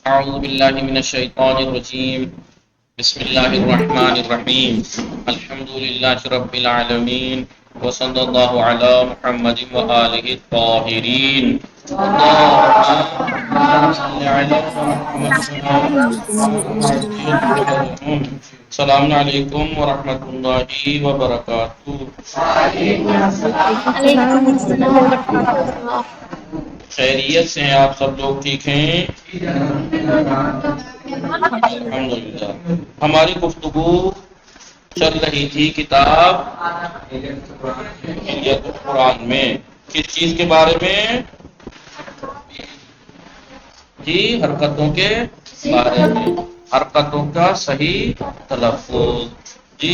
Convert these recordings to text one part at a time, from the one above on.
اعوذ باللہ من الشیطان الرجیم بسم اللہ الرحمن الرحیم الحمد للہ رب العالمین وصلی اللہ علی محمد وآلہ الطاہرین اللہم صل علی محمد. السلام علیکم ورحمۃ اللہ وبرکاتہ. وعلیکم السلام ورحمۃ اللہ. خیریت سے ہیں آپ سب لوگ؟ ٹھیک ہیں الحمدللہ. ہماری گفتگو چل رہی تھی کتاب حلیۃ القرآن میں. کس چیز کے بارے میں؟ جی حرکتوں کے بارے میں. حرکتوں کا صحیح تلفظ. جی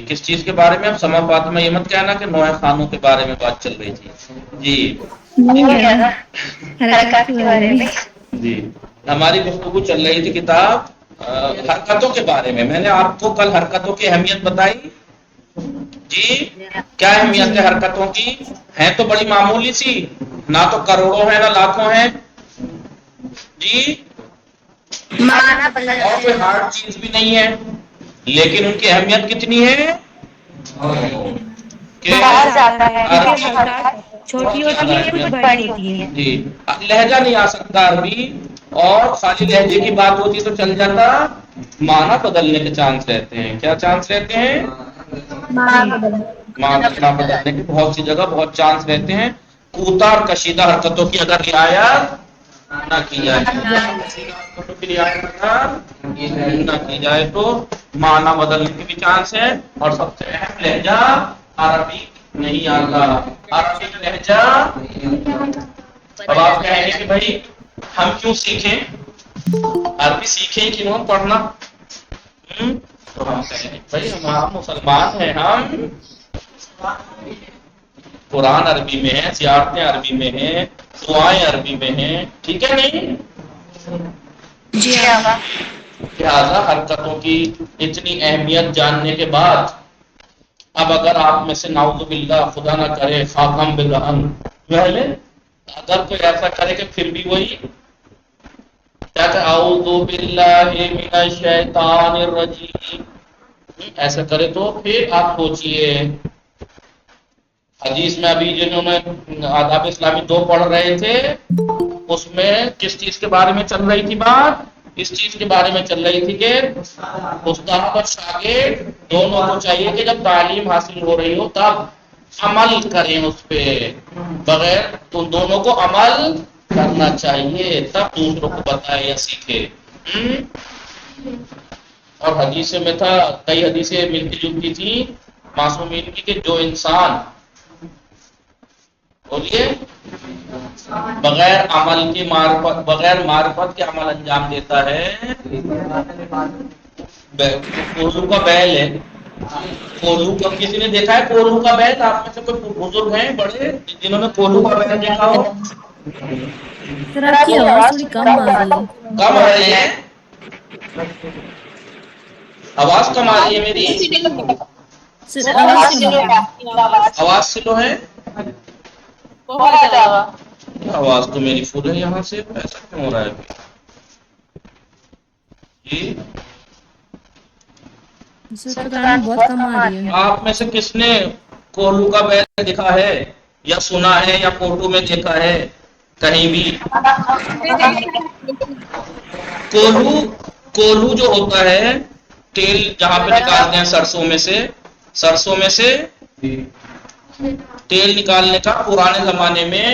کس چیز کے بارے میں؟ اب سما فاطمہ یہ مت کہنا کہ نوح خانوں کے بارے میں بات چل رہی تھی. جی حرکات کے بارے میں. جی ہماری گفتگو چل رہی تھی کتاب حرکتوں کے بارے میں. میں نے آپ کو کل حرکتوں کی اہمیت بتائی. جی کیا اہمیت ہے حرکتوں کی؟ ہیں تو بڑی معمولی سی، نہ تو کروڑوں ہیں نہ لاکھوں ہیں. جی اور کوئی ہارڈ چیز بھی نہیں ہے، لیکن ان کی اہمیت کتنی ہے کہ چھوٹی ہوتی ہے کچھ بڑی ہوتی ہے. جی لہجہ نہیں آ سکتا عربی، اور خالی لہجے کی بات ہوتی تو چل جاتا. معنی بدلنے کے چانس رہتے ہیں. کیا چانس رہتے ہیں؟ معنی بدلنے کے بہت سی جگہ بہت چانس رہتے ہیں. کوتا اور کشیدہ حرکتوں کی اگر رعایت نہ کی جائے نہ کی جائے تو معنی بدلنے کے بھی چانس ہے. اور سب سے اہم لہجہ عربی نہیں آتا. عربی کا لہجہ. اب آپ کہیں گے کہ بھائی ہم کیوں سیکھیں عربی؟ سیکھیں کیوں پڑھنا؟ تو ہم کہیں گے بھائی ہم مسلمان ہیں، ہم قرآن عربی میں ہے، زیارتیں عربی میں ہیں، دعائیں عربی میں ہیں. ٹھیک ہے نہیں؟ لہذا حرکتوں کی اتنی اہمیت جاننے کے بعد اب اگر آپ میں سے نعوذ باللہ خدا نہ کرے خاکم بالرحم پہلے اگر کوئی ایسا کرے کہ پھر بھی وہی اعوذ باللہ من الشیطان الرجیم ایسا کرے تو پھر آپ سوچئے. حدیث میں ابھی جنہوں نے آداب اسلامی 2 پڑھ رہے تھے اس میں کس چیز کے بارے میں چل رہی تھی بات؟ اس چیز کے بارے میں چل رہی تھی کہ استاد اور شاگرد دونوں کو چاہیے کہ جب تعلیم حاصل ہو رہی ہو تب عمل کریں اس پہ. بغیر تو دونوں کو عمل کرنا چاہیے تب دوسروں کو بتائے یا سیکھے. اور حدیث میں تھا، کئی حدیثیں ملتی جلتی تھی معصومین کی کہ جو انسان بولیے بغیر عمل کی معرفت بغیر معرفت کے عمل انجام دیتا ہے کولو کا بیل ہے. کولو کا کسی نے دیکھا ہے؟ کولو کا بیل آپ میں سے کوئی بزرگ ہیں بڑے جنہوں نے کولو کا بیل دیکھا ہو؟ سر آپ کی آواز تھوڑی کم آ رہی ہے. کم آ رہی ہے؟ آواز کم آ رہی ہے میری؟ سر آواز کم آ رہی ہے. آواز سلو ہے؟ آواز تو میری فل ہے یہاں سے، ایسا کیوں ہو رہا ہے؟ جی سر پتہ نہیں بہت کم آ رہی ہے. آپ میں سے کس نے کولو کا بیل دیکھا ہے یا سنا ہے یا فوٹو میں دیکھا ہے کہیں بھی؟ کولو جو ہوتا ہے تیل جہاں پہ نکالتے ہیں سرسوں میں سے تیل نکالنے کا پرانے زمانے میں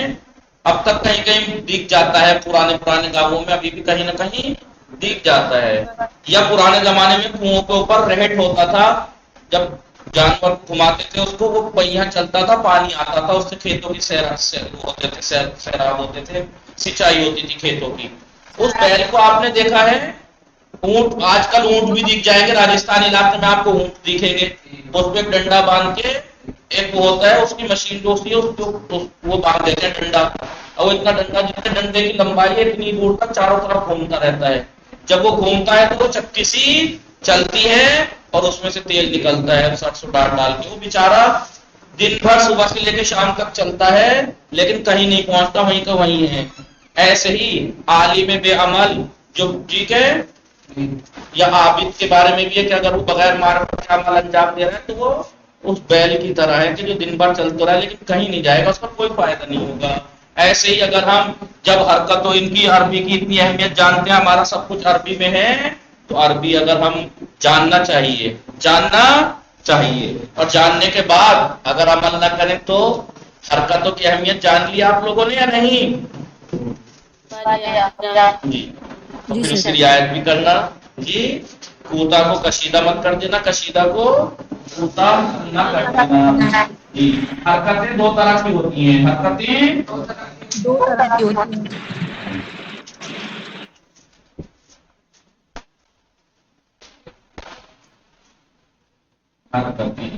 اب تک کہیں کہیں دکھ جاتا ہے. پرانے گاؤں میں ابھی بھی کہیں نہ کہیں دکھ جاتا ہے. یا پرانے زمانے میں کنووں کے اوپر رہٹ ہوتا تھا، جب جانور گھماتے تھے اس کو وہ پہیہ چلتا تھا، پانی آتا تھا، اس سے کھیتوں کی سیراب ہوتے تھے، سینچائی ہوتی تھی کھیتوں کی. اس بیل کو آپ نے دیکھا ہے؟ اونٹ آج کل اونٹ بھی دکھ جائیں گے، راجستھان علاقے میں آپ کو اونٹ دکھیں گے. اس پہ ڈنڈا باندھ کے ایک وہ ہوتا ہے اس کی مشین جو ہوتی ہے وہ باندھ دیتے ہیں ڈنڈا، اور اتنا ڈنڈا جتنے ڈنڈے کی لمبائی ہے اتنی دور تک چاروں طرف گھومتا رہتا ہے. جب وہ گھومتا ہے تو وہ چکی سی چلتی ہے اور اس میں سے تیل نکلتا ہے سرسوں ڈال کے. وہ بیچارہ دن بھر صبح سے لے کے شام تک چلتا ہے لیکن کہیں نہیں پہنچتا، وہیں کا وہیں ہے. ایسے ہی عالم بے عمل جو ٹھیک ہے یا عابد کے بارے میں بھی ہے کہ اگر وہ بغیر معرفت کے عمل انجام دے رہا ہے تو وہ اس بیل کی طرح ہے کہ جو دن بھر چلتا رہا ہے لیکن کہیں نہیں جائے گا، اس کا کوئی فائدہ نہیں ہوگا۔ ایسے ہی اگر ہم جب حرکت و ان کی عربی کی اتنی اہمیت جانتے ہیں، ہمارا سب کچھ عربی میں ہے، تو عربی اگر ہم جاننا چاہیے اور جاننے کے بعد اگر عمل نہ کریں تو حرکتوں کی اہمیت جان لی آپ لوگوں نے یا نہیں؟ جی تو جی پھر اس کی سر۔ رعایت بھی کرنا جی۔ کوتا کو کشیدہ مت کر دینا، کشیدہ کو کوتا نہ کر دینا جی۔ حرکتیں دو طرح کی ہوتی ہیں، حرکتیں دو طرح کی ہوتی ہیں۔ حرکتیں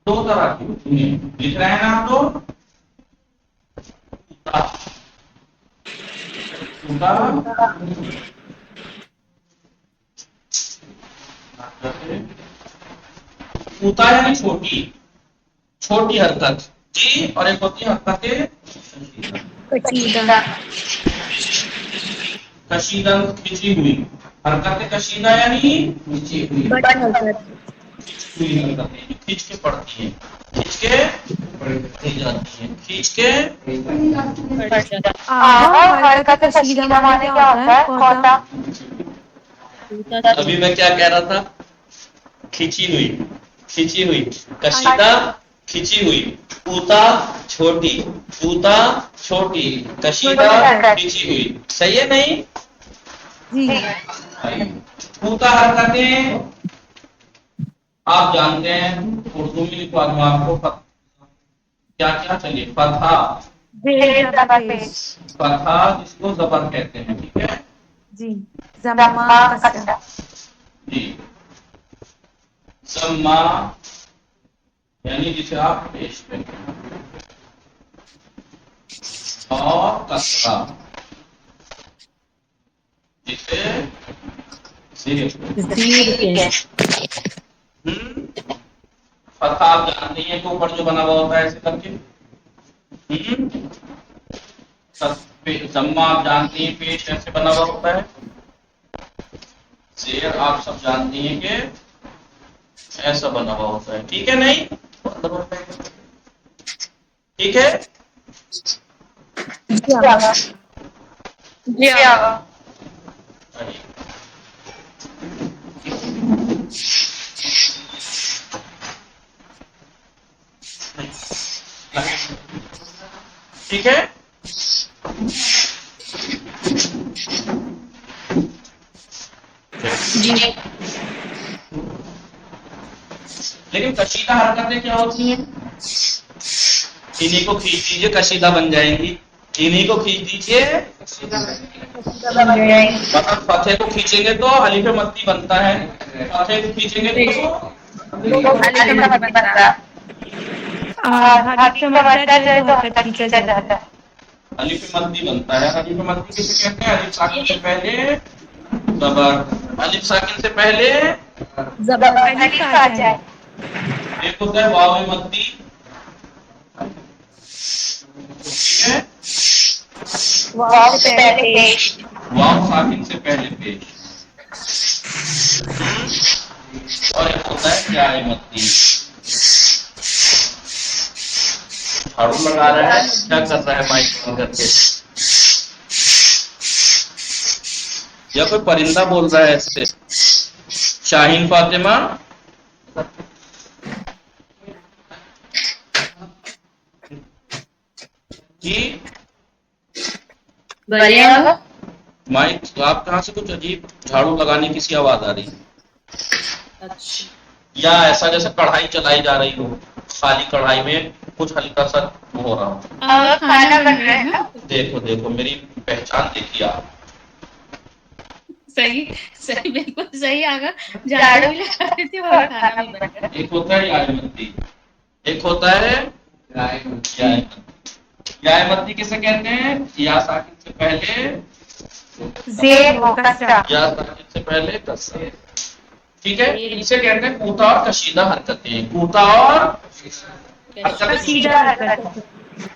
دو طرح کی ہوتی ہیں، لکھ رہے ہیں نا آپ لوگ؟ کوتا یعنی چھوٹی حرکت جی، اور ایک ہوتی ہے حرکتیں کشیدہ۔ کشیدہ کھینچی ہوئی حرکتیں، کشیدہ یعنی کھینچی ہوئی بڑی حرکت۔ حرکتیں کھینچ کے پڑتی ہیں، کھینچ کے پڑھی جاتی ہیں، کھینچ کے آغا حرکت کشیدہ معنی کیا ہوتا ہے؟ کوتا۔ ابھی میں کیا کہہ رہا تھا؟ کھینچی ہوئی کشیدہ کھینچی ہوئی، کوتا چھوٹی کشیدہ کھینچی ہوئی، صحیح ہے نہیں؟ جی کوتا حرکتیں آپ جانتے ہیں، اردو میں لکھوا دوں آپ کو کیا چلیے فتحہ جس کو زبر کہتے ہیں، ٹھیک ہے جی۔ ضمہ کسرہ جی۔ ضمہ یعنی جسے آپ پیش کرتے ہیں، اور کسرہ جسے فتحہ آپ جانتے ہیں کہ اوپر جو بنا ہوا ہوتا ہے ایسے کر کے، ضمہ آپ جانتے ہیں پیش ایسے بنا ہوا ہوتا ہے، زیر آپ سب جانتی ہیں کہ ایسا بنا ہوا ہوتا ہے، ٹھیک ہے نہیں؟ ٹھیک ہے جی آغا۔ ٹھیک ہے جی لیکن کشیدہ حرکتیں کیا ہوتی ہیں؟ انہیں کو کھینچ دیجیے کشیدہ بن جائیں گی، انہیں کو کھینچ دیجیے مطلب فتح کو کھینچیں گے تو الف مدی بنتا ہے، فتح کو کھینچیں گے اور حدیث سے مدہ جائے تو حرکت کھینچا جاتا ہے۔ الف مدی بنتا ہے۔ الف مدی کسے کہتے ہیں؟ الف ساکن سے پہلے زبر، الف ساکن سے پہلے زبر الف آ جائے۔ ایک ہوتا ہے واو مدی، ٹھیک ہے، واو سے پہلے پیش۔ واو ساکن سے پہلے پیش، اور ایک ہوتا ہے یا مدی۔ جھاڑو لگا رہا ہے، کیا کر رہا ہے مائک کر کے، یا کوئی پرندہ بول رہا ہے ایسے؟ شاہین فاطمہ جی مائک تو آپ کہاں سے کچھ عجیب جھاڑو لگانے کی سی آواز آ رہی ہے، یا ایسا جیسے کڑھائی چلائی جا رہی ہو، خالی کڑھائی میں کچھ ہلکا سا ہو رہا ہو۔ کھانا بن رہا ہے نا۔ دیکھو میری پہچان دیکھیے آپ، صحیح بالکل صحیح آگا، جھاڑو بھی لگا رہے تھے اور کھانا بھی بن رہا ہے۔ ایک ہوتا ہے یا مدی، ایک ہوتا ہے یا مدی کسے کہتے ہیں؟ یا ساکن سے پہلے زیر ہو کسرہ، یا ساکن سے پہلے کسرہ، ٹھیک ہے، اسے کہتے ہیں کوتا اور کشیدہ حرکتیں، کوتا اور کشیدہ حرکت۔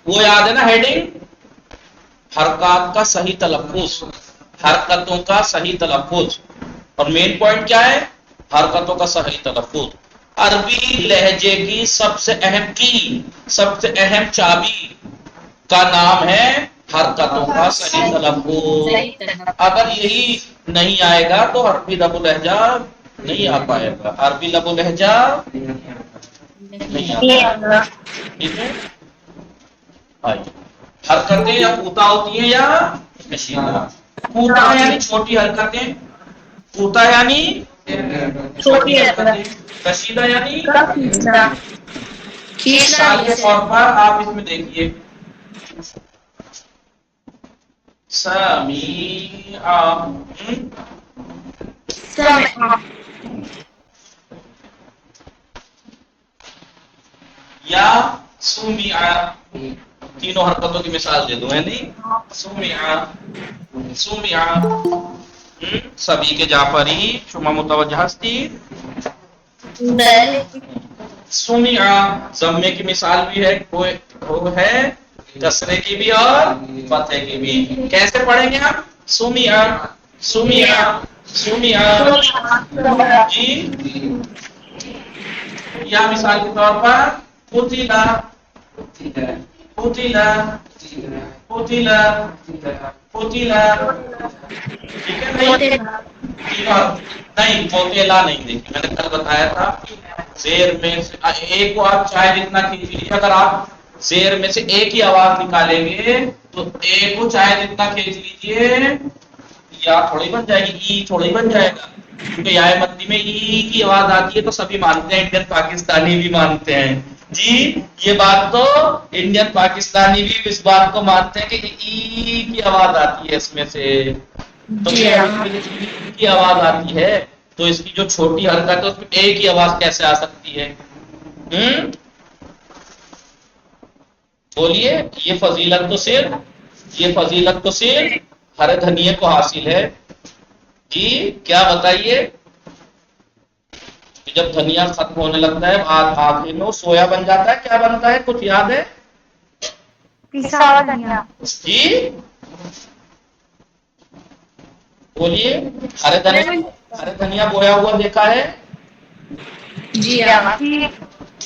وہ یاد ہے نا ہیڈنگ؟ حرکات کا صحیح تلفظ، حرکتوں کا صحیح تلفظ، اور مین پوائنٹ کیا ہے؟ حرکتوں کا صحیح تلفظ۔ عربی لہجے کی سب سے اہم کی، سب سے اہم چابی کا نام ہے حرکتوں کا صحیح تلفظ۔ اگر یہی نہیں آئے گا تو عربی لب و لہجہ نہیں آ پائے گا، عربی لب و لہجہ نہیں آ پائے گا، ٹھیک ہے؟ حرکتیں یا پوتا ہوتی ہیں یا کشیدہ۔ پوتا یعنی چھوٹی حرکتیں، پوتا یعنی چھوٹی حرکتیں، کشیدہ یعنی مثال کے طور پر آپ اس میں دیکھیے، سمیع، یا سمع، تینوں حرکتوں کی مثال دے دوں، ہے نہیں؟ سمع، سمع، سبھی کے جعفری شما متوجہ ہستی، سمع ضمے کی مثال بھی ہے، وہ ہے کسرے کی بھی اور فتحے کی بھی۔ کیسے پڑھیں گے آپ؟ سمع، سمع، سمع، جی۔ یا مثال کے طور پر قتل، قتل، قتل، قتل، ٹھیک ہے؟ نہیں قتلا نہیں، دیکھیے میں نے کل بتایا تھا زیر میں سے ایک کو آپ چاہے جتنا کھینچ لیجیے، اگر آپ زیر میں سے ایک ہی آواز نکالیں گے تو ایک کو چاہے جتنا کھینچ لیجیے یا تھوڑی بن جائے گی، ای تھوڑی بن جائے گا، کیونکہ یا مدی میں ای کی آواز آتی ہے تو سبھی مانتے ہیں، انڈین پاکستانی بھی مانتے ہیں جی، یہ بات تو انڈین پاکستانی بھی اس بات کو مانتے ہیں کہ ای کی آواز آتی ہے اس میں سے، تو کی آواز آتی ہے تو اس کی جو چھوٹی حرکت ہے اس میں ایک ہی آواز کیسے آ سکتی ہے؟ بولیے، یہ فضیلت تو صرف ہرے دھنیے کو حاصل ہے جی، کیا بتائیے؟ جب دھنیا ختم ہونے لگتا ہے آخر میں وہ سویا بن جاتا ہے، کیا بنتا ہے؟ کچھ یاد ہے پسا ہوا دھنیا جی؟ بولیے، ہرے دھنیا بویا ہوا دیکھا ہے جی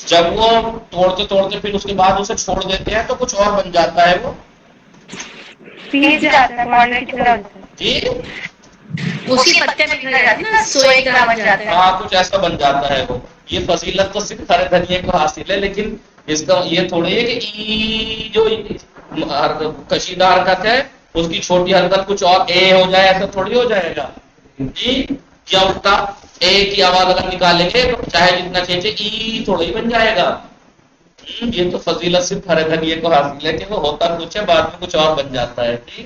جب وہ توڑتے توڑتے پھر اس کے بعد اسے چھوڑ دیتے ہیں تو کچھ اور بن جاتا ہے، وہ پیس جاتا ہے، پاؤڈر کی طرح ہوتا ہے، جی اسی پتے میں نکل جاتی ہے نا، سوئے کی طرح بن جاتا ہے۔ ہاں کچھ ایسا بن جاتا ہے وہ۔ یہ فضیلت تو صرف ہرے دھنیے کو حاصل ہے، لیکن اس کا یہ تھوڑی ہے کہ ای جو کشیدہ حرکت ہے اس کی چھوٹی حرکت کچھ اور اے ہو جائے، ایسا تھوڑی ہو جائے گا جی، کیا ہوتا اے کی آواز اگر نکالیں گے چاہے جتنا کھینچے ای تھوڑا ہی بن جائے گا۔ یہ تو فضیلت صرف ہرے دھنیے کو حاصل ہے کہ وہ ہوتا کچھ ہے بعد میں کچھ اور بن جاتا ہے جی۔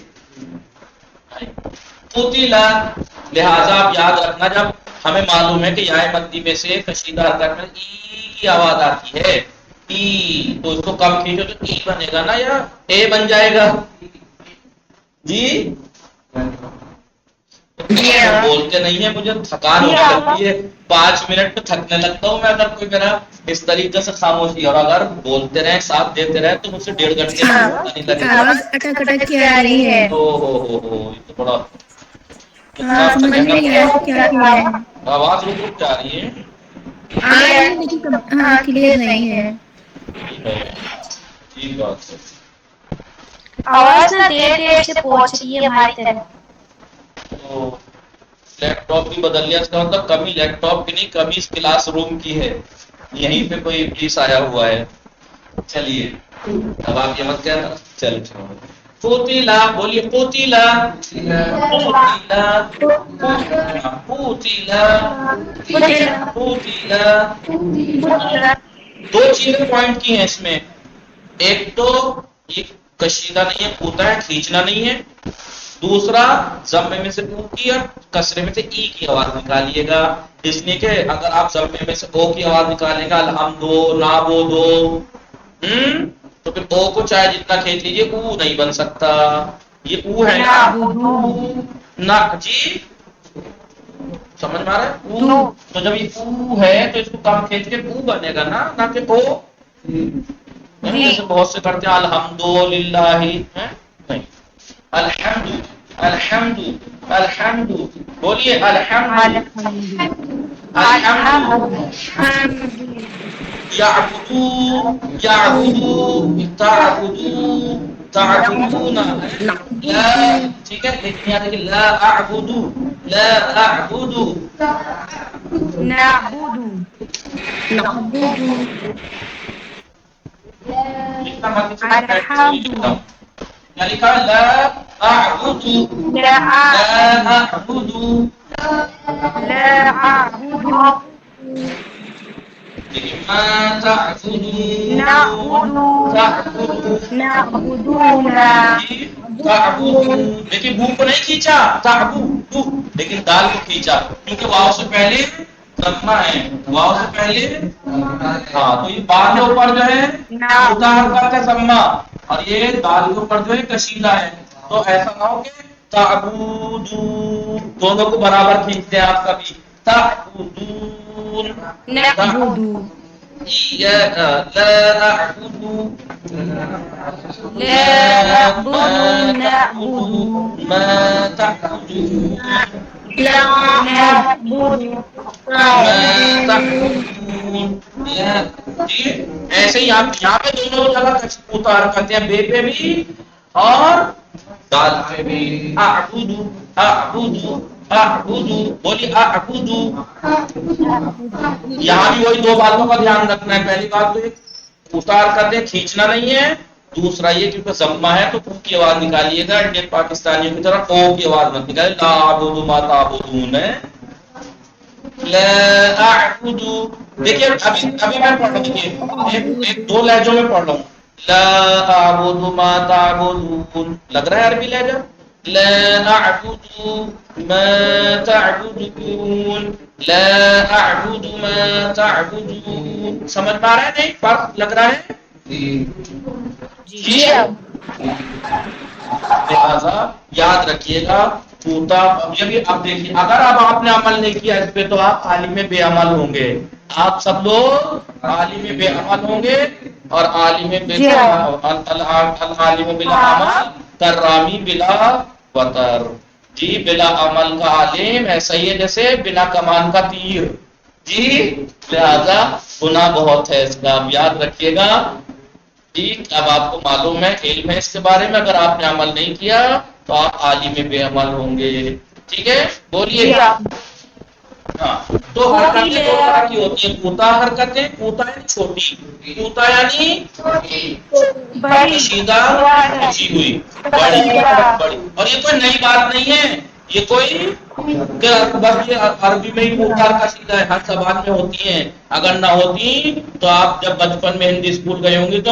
قتل، لہذا آپ یاد رکھنا جب ہمیں معلوم ہے کہ یا مدی میں سے کشیدہ حرکت میں ای کی آواز آتی ہے، ای تو اس کو کم کھینچو تو ای بنے گا نا یا اے بن جائے گا جی؟ بولتے نہیں ہے، مجھے تھکان ہونے لگتی ہے، 5 منٹ میں تھکنے لگتا ہوں میں اگر کوئی میرا اس طریقے سے خاموشی، اور اگر بولتے رہے ساتھ دیتے رہے تو مجھ سے 1.5 گھنٹے نہیں لگے گا۔ آواز اٹک اٹک کے آ رہی ہے، یہ تو بڑا سمجھ میں نہیں آیا کیا کیا ہے، آواز رک رک جا رہی ہے، آ رہی ہے لیکن ہاں کلیئر نہیں ہے۔ ٹھیک بات ہے، آواز نہ دیر دیر سے پہنچ رہی ہے ہماری طرف۔ تو لیپ ٹاپ بھی بدل لیا، اس کا مطلب کمی لیپ ٹاپ کی نہیں، کمی اس کلاس روم کی ہے، یہیں پہ کوئی ابلیس آیا ہوا ہے۔ چلیے اب آپ یہ مت کہنا، چل قتلا، بولیے قتلا، دو چیزیں پوائنٹ کی ہیں اس میں، ایک تو یہ کشیدہ نہیں ہے، پوتا ہے، کھینچنا نہیں ہے، دوسرا ضمے میں سے او کی اور کسرے میں سے ای کی آواز نکالیے گا، اس لیے کہ اگر آپ ضمے میں سے او کی آواز نکالیں گا الحمدو نابودو تو پھر او کو چاہے جتنا کھینچ لیجیے او نہیں بن سکتا، یہ او ہے نا جی، سمجھ میں آ رہا ہے؟ او تو جب یہ او ہے تو اس کو کم کھینچ کے او بنے گا نا، نہ کہ او، جیسے بہت سے کرتے ہیں الحمدللہ نہیں، الحمد الحمد الحمد بولیے الحمد الحمد یعبدو یعبدو تعبدو تعبدون لا ٹھیک ہے لیکن یاد رکھیے لا اعبدو لا اعبدو لکھنا مت کیا لکھا لا اعبدو لا اعبدو ما تعبدون تعبدون لیکن بو کو نہیں کھینچا تعبو لیکن دال کو کھینچا کیونکہ واو سے پہلے ضمہ ہے واو سے پہلے ہاں تو یہ با کے اوپر جو ہے مردہ حرکت ہے ضمہ اور یہ دال کے اوپر جو ہے کشیدہ ہے تو ایسا نہ ہو کہ تعبدون دونوں کو برابر کھینچتے ہیں آپ کبھی تعبدون إياك لا أعبد ما تعبدون ایسے ہی آپ یہاں پہ دونوں جگہ اتار کرتے ہیں بے پہ بھی اور دال پہ بھی اعبد اعبد اعبد بولی اعبد یہاں بھی وہی دو باتوں کا دھیان رکھنا ہے پہلی بات تو اتار کرتے کھینچنا نہیں ہے دوسرا یہ کیونکہ ضمہ ہے تو او کی آواز نکالیے گا انڈین پاکستانیوں کی طرح او کی آواز مت نکالے لا اعبد ما تعبدون ہے لا اعبد دیکھیے ابھی میں پڑھ رہا ہوں دیکھیے ایک دو لہجوں میں پڑھ رہا ہوں لا اعبد ما تعبدون لگ رہا ہے عربی لہجہ لا اعبد ما تعبدون لا اعبد ما تعبدون سمجھ پا رہے ہیں نہیں فرق لگ رہا ہے جی لہذا یاد رکھیے گا طوطا یہ بھی اب دیکھیے اگر اب آپ نے عمل نہیں کیا اس پہ تو آپ عالم بے عمل ہوں گے آپ سب لوگ عالم بے عمل ہوں گے اور عالم بے العالم بلا عمل کرامی بلا وطر جی بلا عمل کا عالم ایسا ہی ہے جیسے بنا کمان کا تیر جی لہذا گناہ بہت ہے اس کا آپ یاد رکھیے گا جی اب آپ کو معلوم ہے علم ہے اس کے بارے میں اگر آپ نے عمل نہیں کیا تو آپ عالم بے عمل ہوں گے ٹھیک ہے بولیے ہاں تو حرکتیں دو طرح کی ہوتی ہیں کوتا حرکتیں کوتا یعنی چھوٹی کوتا یعنی کشیدہ کھینچی ہوئی بڑی اور یہ کوئی نئی بات نہیں ہے یہ کوئی بس یہ عربی میں ہی کوتا کشیدہ ہے ہر زبان میں ہوتی ہیں اگر نہ ہوتی تو آپ جب بچپن میں ہندی اسکول گئے ہوں گے تو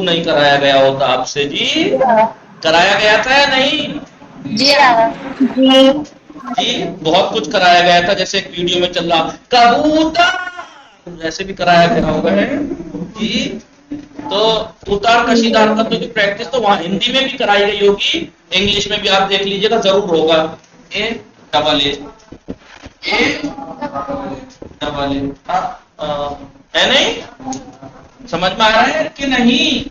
نہیں کرایا گیا ہوتا آپ سے جی کرایا گیا تھا یا نہیں جی بہت کچھ کرایا گیا تھا جیسے ایک ویڈیو میں چل رہا کبوتر ویسے بھی کرایا گیا ہوگا ہے جی تو اتار کشیدہ حرکتوں کی پریکٹس تو وہاں ہندی میں بھی کرائی گئی ہوگی انگلش میں بھی آپ دیکھ لیجئے گا ضرور ہوگا اے ڈبل اے ہے نہیں سمجھ میں آ رہا ہے کہ نہیں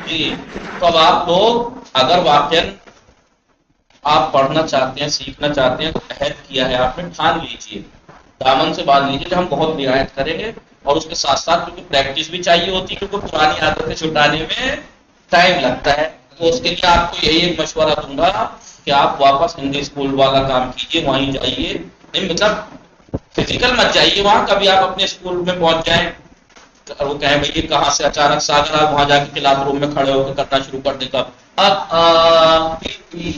جی تو اب آپ لوگ اگر واقعا آپ پڑھنا چاہتے ہیں سیکھنا چاہتے ہیں تو عہد کیا ہے آپ نے ٹھان لیجئے دامن سے باندھ لیجئے کہ ہم بہت رعایت کریں گے اور اس کے ساتھ ساتھ کیونکہ پریکٹس بھی چاہیے ہوتی ہے کیونکہ پرانی عادتیں چھٹانے میں ٹائم لگتا ہے تو اس کے لیے آپ کو یہی ایک مشورہ دوں گا کہ آپ واپس ہندی اسکول والا کام کیجئے وہیں جائیے نہیں مطلب فزیکل مت جائیے وہاں کبھی آپ اپنے اسکول میں پہنچ جائیں وہ کہیں بھائی کہاں سے اچانک سے اگر آپ وہاں جا کے کلاس روم میں کھڑے ہو کے کرنا شروع کر دیں گا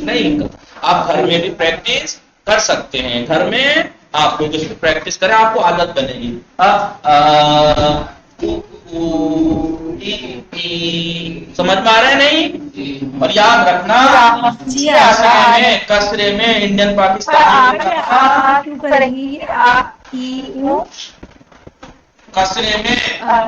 نہیں آپ گھر میں بھی پریکٹس کر سکتے ہیں گھر میں آپ لوگ اس کی پریکٹس کریں آپ کو عادت بنے گی سمجھ میں آ رہا ہے نہیں اور یاد رکھنا کسرے میں انڈین پاکستانی کسرے میں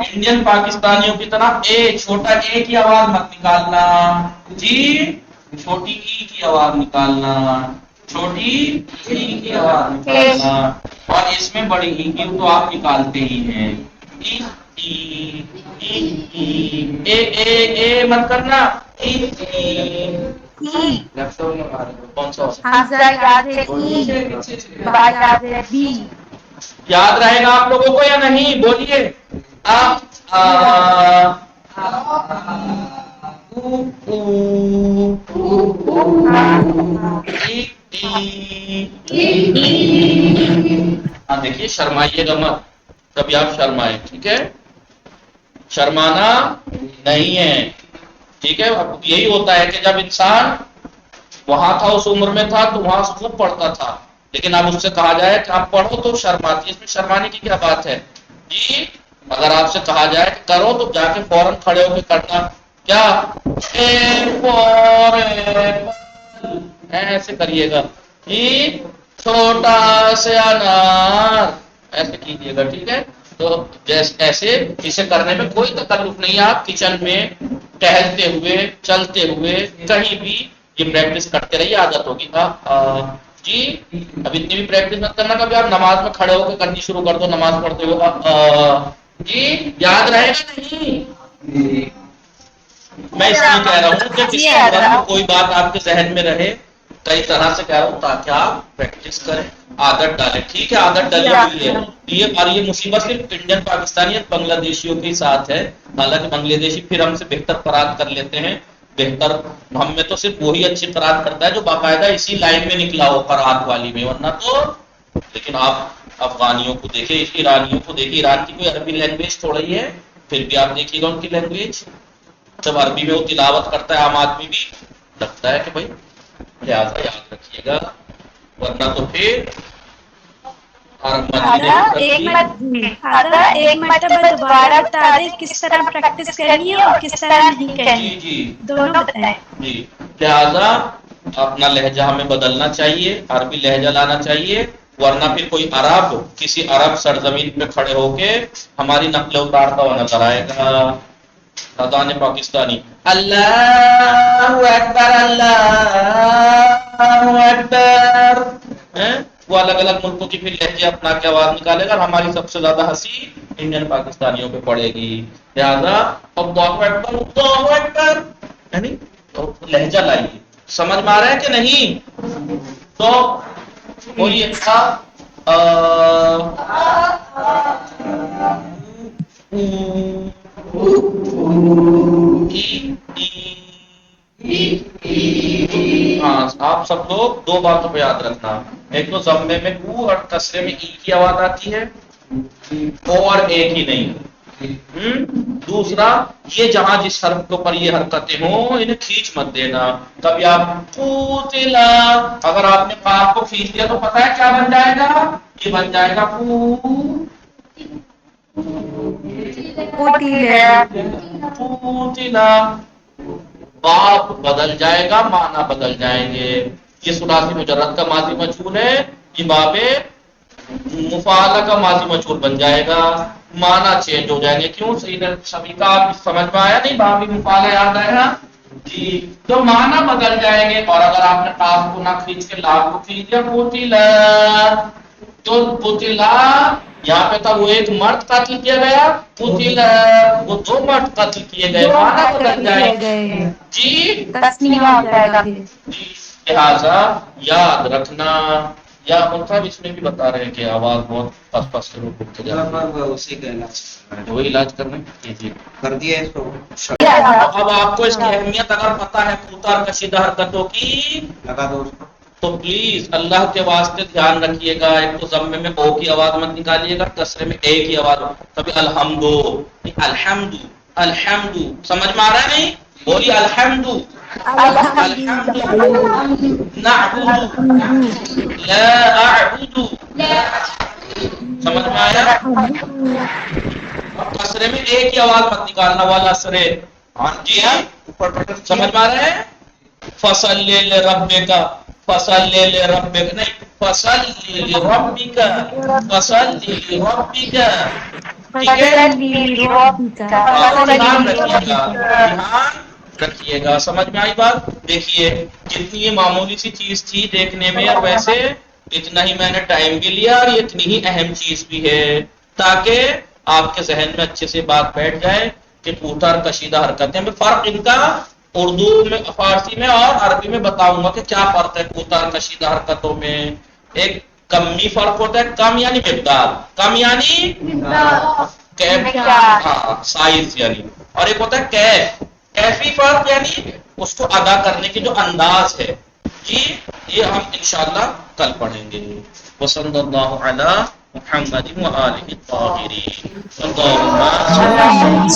انڈین پاکستانیوں کی طرح اے چھوٹا اے کی آواز مت نکالنا جی چھوٹی ای کی آواز نکالنا چھوٹی ای کی آواز نکالنا اور اس میں بڑی ای کی تو آپ نکالتے ہی ہیں اے مت کرنا. کون سا حمزہ یاد ہے با یاد ہے بی. یاد رہے گا آپ لوگوں کو یا نہیں؟ بولیے. ہاں دیکھیے شرمائیے گا مت، کبھی آپ شرمائیں، ٹھیک ہے؟ شرمانا نہیں ہے، ٹھیک ہے؟ اب یہی ہوتا ہے کہ جب انسان وہاں تھا، اس عمر میں تھا تو وہاں خوب پڑھتا تھا، لیکن اب اس سے کہا جائے کہ آپ پڑھو تو شرماتی ہے. اس میں شرمانے کی کیا بات ہے جی؟ اگر آپ سے کہا جائے کہ کرو تو جا کے فوراً کھڑے ہو کے کرنا. کیا ایسے کریے گا جی؟ چھوٹا سے انار ایسے کیجیے گا، ٹھیک ہے؟ تو جیسے ایسے اسے کرنے میں کوئی تکلف نہیں ہے. آپ کچن میں ٹہلتے ہوئے، چلتے ہوئے، کہیں بھی یہ پریکٹس کرتے رہیے، عادت ہوگی. جی اب اتنی بھی پریکٹس مت کرنا، کبھی آپ نماز میں کھڑے ہو کے کرنی شروع کر دو نماز پڑھتے ہوئے. جی یاد رہے گا نہیں؟ میں اس لیے کہہ رہا ہوں کہ کسی طرح کی کوئی بات آپ کے ذہن میں رہے، کئی طرح سے کہہ رہا ہوں تاکہ آپ پریکٹس کریں، عادت ڈالیں. ٹھیک ہے؟ عادت ڈلی ہوئی ہے. اور یہ مصیبت صرف انڈین پاکستانی بنگلہ دیشیوں کے ساتھ ہے. حالانکہ بنگلہ دیشی پھر ہم سے بہتر قرات کر لیتے ہیں، بہتر. ہم میں تو صرف وہی اچھی قرات کرتا ہے جو باقاعدہ اسی لائن میں نکلا ہو قرات والی میں، ورنہ تو. لیکن آپ افغانیوں کو دیکھیں، ایرانیوں کو دیکھیں. ایران کی کوئی عربی لینگویج تھوڑا ہی ہے، پھر بھی آپ دیکھیے گا ان کی لینگویج جب عربی میں وہ تلاوت کرتا ہے، عام آدمی بھی لگتا ہے کہ بھائی لہٰذا یاد رکھیے گا، ورنہ تو پھر ایک مرتبہ دوبارہ بتا دیں کس طرح پریکٹس کرنی ہے اور کس طرح نہیں کرنی. جی دونوں بتائیں. جی لہذا اپنا لہجہ ہمیں بدلنا چاہیے، عربی لہجہ لانا چاہیے، ورنہ پھر کوئی عرب کسی عرب سرزمین پہ کھڑے ہو کے ہماری نقل اتارتا ہوا نظر آئے گا. ادان پاکستانی اللہ اکبر اللہ اکبر، وہ الگ الگ ملکوں کی پھر لہجے اپنا کے آواز نکالے گا. ہماری سب سے زیادہ ہنسی انڈین پاکستانیوں پہ پڑے گی. لہٰذا اللہ اکبر اللہ اکبر یعنی لہجہ لائیے. سمجھ میں آ رہا ہے کہ نہیں؟ تو بولیے ہاں. آپ سب لوگ دو باتوں پہ یاد رکھنا. ایک تو ضمے میں او اور کسرے میں ای کی آواز آتی ہے، او اور ایک ہی نہیں. دوسرا یہ جہاں جس حرف کے اوپر یہ حرکتیں ہوں انہیں کھینچ مت دینا. کبھی آپ قوتلا، اگر آپ نے قاف کو کھینچ دیا تو پتہ ہے کیا بن جائے گا؟ یہ بن جائے گا قوتلا. باب بدل جائے گا، معنی بدل جائیں گے. یہ ثلاثی مجرد کا ماضی مجہول ہے، یہ باب مفعلہ کا ماضی مجہول بن جائے گا، معنی چینج ہو جائیں گے. کیوں؟ سبھی کا آپ سمجھ میں آیا نہیں؟ باب مفعلہ یاد آیا جی؟ تو معنی بدل جائیں گے. اور اگر آپ نے قاف کو نہ کھینچ کے لام کو کھینچ دیا قتلا، تو قتلا یہاں پہ تھا وہ ایک مرد قتل کیا گیا، قتلا وہ دو مرد قتل کیے گئے، معنی بدل جائیں گے جی. تسنیہ ہو جائے گا. لہٰذا یاد رکھنا. یا مطلب اس میں بھی بتا رہے ہیں کہ آواز بہت پس پس سے رک جاتی ہے، اسی کا علاج وہی علاج کرنا جی کر دیا اس کو. اب آپ کو اس کی اہمیت اگر پتہ ہے کوتا کشیدہ حرکتوں کی لگا دو اس کو. تو پلیز اللہ کے واسطے دھیان رکھیے گا. ایک تو ضمے میں او کی آواز مت نکالیے گا، کسرے میں اے کی آواز. کبھی الحمدو الحمدو الحمدو سمجھ میں آ رہا ہے نہیں؟ بولیے الحمدو الحمد نعبد لا اعبد. سمجھ میں آیا؟ کسرے میں اے کی آواز مت نکالنا والا سرے. ہاں جی ہاں سمجھ میں آ رہا ہے؟ فصل لے ربک، فصل لے ربک نہیں، فصل لے ربک، فصل لے ربک. ٹھیک ہے؟ دھیان رکھیے گا، دھیان رکھیے گا. سمجھ میں آئی بات؟ دیکھیے جتنی یہ معمولی سی چیز تھی دیکھنے میں، اور ویسے اتنا ہی میں نے ٹائم بھی لیا، اور یہ اتنی ہی اہم چیز بھی ہے تاکہ آپ کے ذہن میں اچھے سے بات بیٹھ جائے کہ پوٹا اور کشیدہ حرکتیں. میں فرق ان کا اردو میں، فارسی میں اور عربی میں بتاؤں گا کہ کیا فرق ہے پوٹا اور کشیدہ حرکتوں میں. ایک کمی فرق ہوتا ہے، کم یعنی مقدار، کم یعنی کیف، ہاں سائز یعنی، اور ایک ہوتا ہے کیف، کیفی فرق یعنی اس کو ادا کرنے کی جو انداز ہے. جی یہ ہم انشاءاللہ کل پڑھیں گے. وصلی اللہ علی محمد وآلہ الطاہرین. اللہم